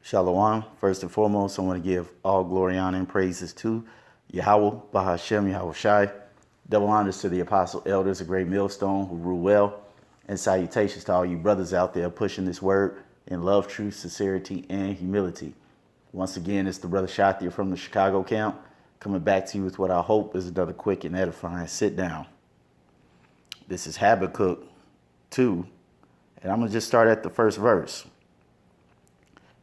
Shalom. First and foremost, I want to give all glory, honor, and praises to Yahweh, Bahashem, Yahweh Shai. Double honors to the apostle elders, a great millstone who rule well. And salutations to all you brothers out there pushing this word in love, truth, sincerity, and humility. Once again, it's the brother Shathir from the Chicago camp, coming back to you with what I hope is another quick and edifying sit down. This is Habakkuk 2, and I'm going to just start at the first verse.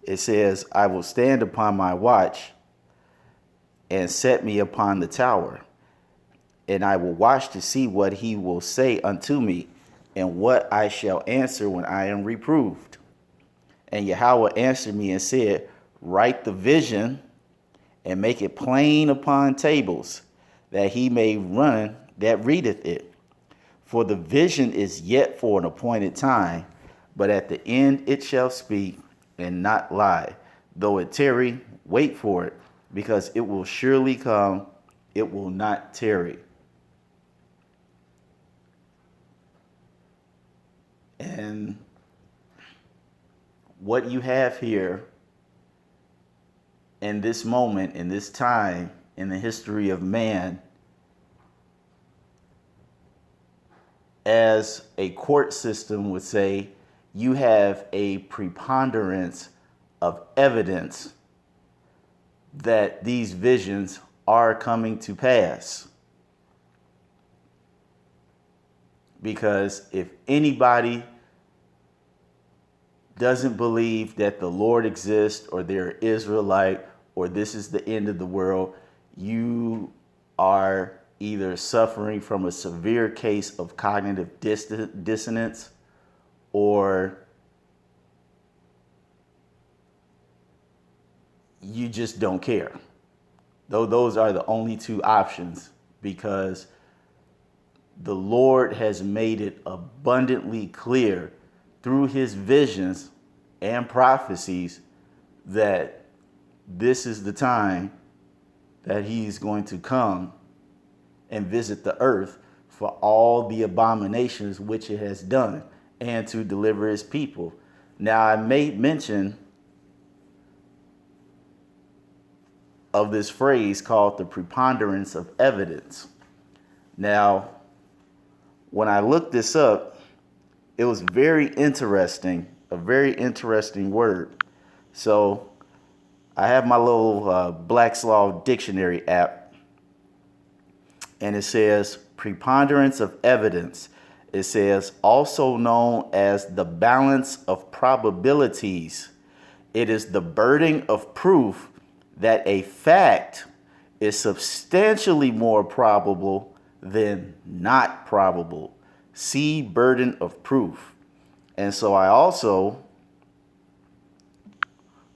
It says, I will stand upon my watch and set me upon the tower, and I will watch to see what he will say unto me, and what I shall answer when I am reproved. And Yahweh answered me and said, write the vision and make it plain upon tables, that he may run that readeth it. For the vision is yet for an appointed time, but at the end it shall speak and not lie. Though it tarry, wait for it, because it will surely come, it will not tarry. And what you have here in this moment, in this time, in the history of man, as a court system would say, you have a preponderance of evidence that these visions are coming to pass. Because if anybody doesn't believe that the Lord exists, or they're Israelite, or this is the end of the world, you are either suffering from a severe case of cognitive dissonance, or you just don't care. Though those are the only two options, because the Lord has made it abundantly clear through his visions and prophecies that this is the time that he's going to come and visit the earth for all the abominations which it has done, and to deliver his people. Now, I made mention of this phrase called the preponderance of evidence. Now, when I looked this up, it was very interesting, a very interesting word. So I have my little Black's Law dictionary app, and it says preponderance of evidence. It says also known as the balance of probabilities. It is the burden of proof that a fact is substantially more probable than not probable. See burden of proof. And so I also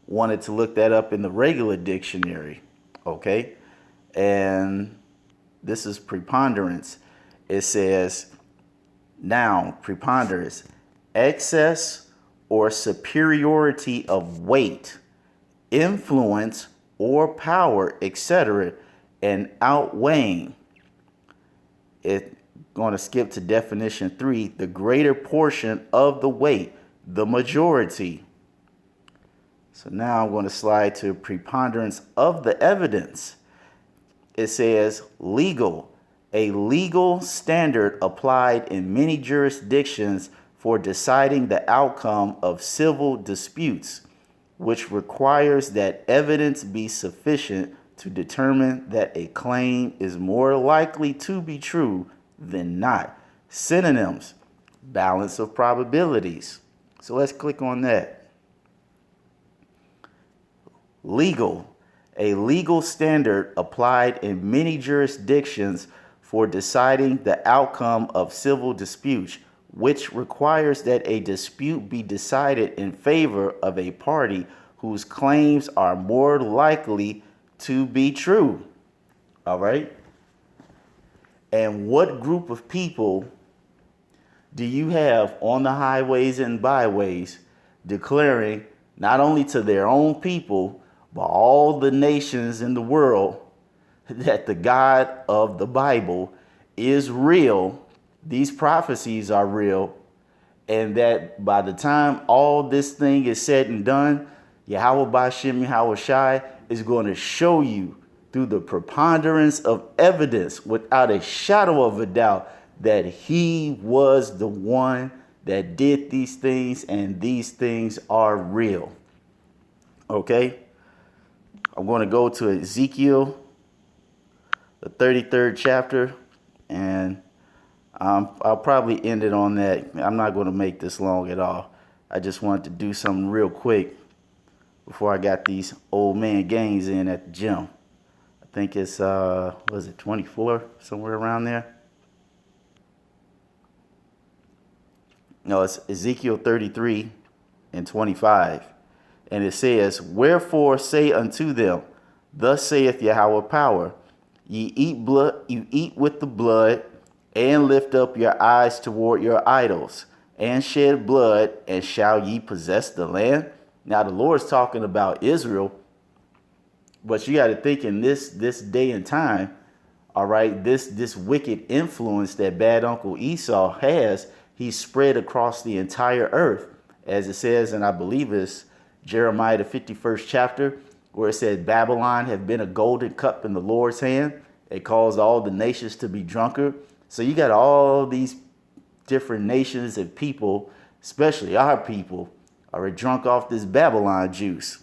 wanted to look that up in the regular dictionary. Okay. And this is preponderance. It says, noun, preponderance, excess or superiority of weight, influence or power, etc., and outweighing. It's going to skip to definition 3, the greater portion of the weight, the majority. So now I'm going to slide to preponderance of the evidence. It says legal, a legal standard applied in many jurisdictions for deciding the outcome of civil disputes, which requires that evidence be sufficient to determine that a claim is more likely to be true than not. Synonyms, balance of probabilities. So let's click on that. Legal, a legal standard applied in many jurisdictions for deciding the outcome of civil disputes, which requires that a dispute be decided in favor of a party whose claims are more likely to be true. All right. And what group of people do you have on the highways and byways declaring not only to their own people, but all the nations in the world, that the God of the Bible is real, these prophecies are real, and that by the time all this thing is said and done, Yahweh Bashem Yahweh Shai is going to show you through the preponderance of evidence, without a shadow of a doubt, that he was the one that did these things, and these things are real. Okay? I'm going to go to Ezekiel, the 33rd chapter, and I'll probably end it on that. I'm not going to make this long at all. I just wanted to do something real quick before I got these old man gains in at the gym. I think it's, was it 24, somewhere around there? No, it's Ezekiel 33 and 25. And it says, wherefore say unto them, thus saith Yahweh power, ye eat blood, you eat with the blood, and lift up your eyes toward your idols, and shed blood, and shall ye possess the land? Now the Lord's talking about Israel, but you got to think in this day and time, all right, this wicked influence that bad Uncle Esau has, he's spread across the entire earth, as it says, and I believe it's Jeremiah the 51st chapter, where it said Babylon have been a golden cup in the Lord's hand. It caused all the nations to be drunker. So you got all these different nations and people, especially our people, are drunk off this Babylon juice.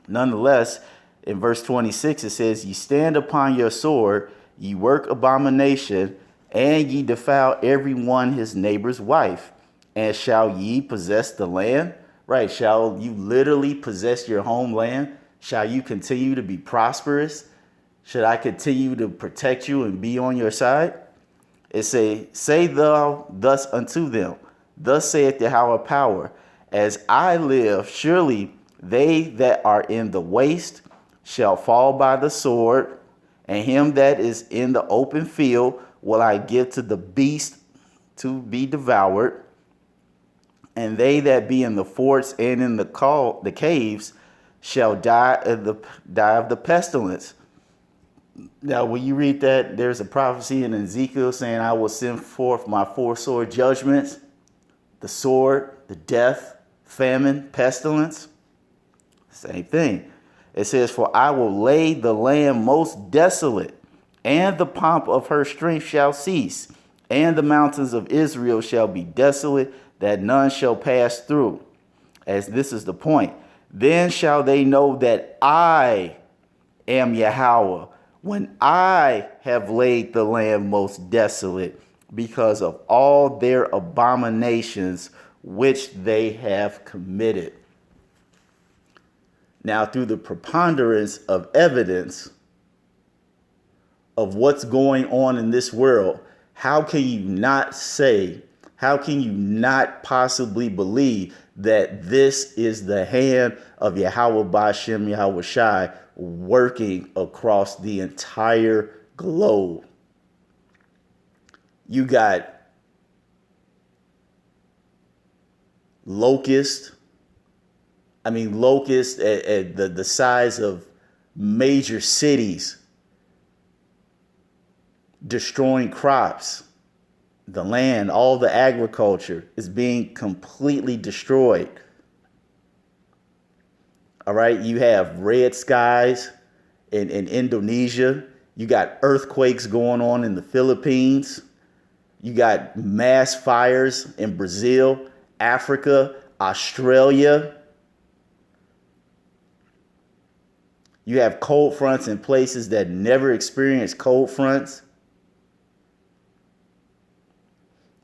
Nonetheless, in verse 26, it says, ye stand upon your sword, ye work abomination, and ye defile every one his neighbor's wife. And shall ye possess the land? Right. Shall you literally possess your homeland? Shall you continue to be prosperous? Should I continue to protect you and be on your side? It say thou thus unto them, thus saith Yahweh power, as I live, surely they that are in the waste shall fall by the sword, and him that is in the open field will I give to the beast to be devoured, and they that be in the forts and in the caves shall die of the pestilence. Now, when you read that, there's a prophecy in Ezekiel saying, I will send forth my four sword judgments, the sword, the death, famine, pestilence. Same thing. It says, for I will lay the land most desolate, and the pomp of her strength shall cease, and the mountains of Israel shall be desolate, that none shall pass through. As this is the point. Then shall they know that I am Yahweh, when I have laid the land most desolate, because of all their abominations which they have committed. Now, through the preponderance of evidence of what's going on in this world, how can you not say, how can you not possibly believe that this is the hand of Yahweh Bashem Yahweh Shai working across the entire globe? You got locusts at the size of major cities, destroying crops. The land, all the agriculture is being completely destroyed. All right. You have red skies in Indonesia. You got earthquakes going on in the Philippines. You got mass fires in Brazil, Africa, Australia. You have cold fronts in places that never experienced cold fronts.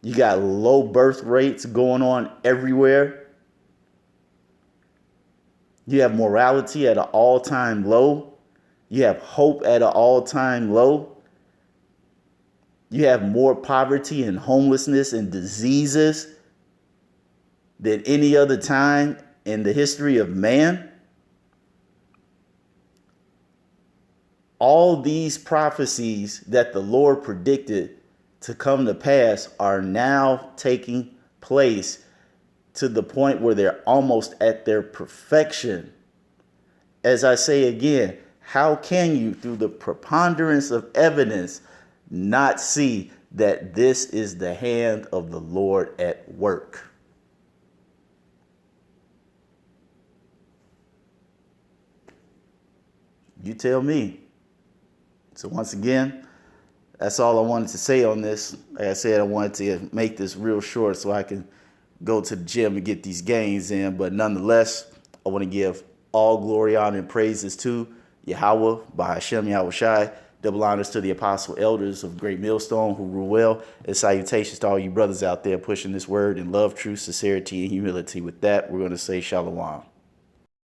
You got low birth rates going on everywhere. You have morality at an all-time low. You have hope at an all-time low. You have more poverty and homelessness and diseases than any other time in the history of man. All these prophecies that the Lord predicted to come to pass are now taking place to the point where they're almost at their perfection. As I say again, how can you, through the preponderance of evidence, not see that this is the hand of the Lord at work? You tell me. So once again, that's all I wanted to say on this. Like I said, I wanted to make this real short so I can go to the gym and get these gains in. But nonetheless, I want to give all glory, honor, and praises to Yahweh, Bahashem, Yahweh Shai. Double honors to the apostle elders of Great Millstone who rule well. And salutations to all you brothers out there pushing this word in love, truth, sincerity, and humility. With that, we're going to say shalom.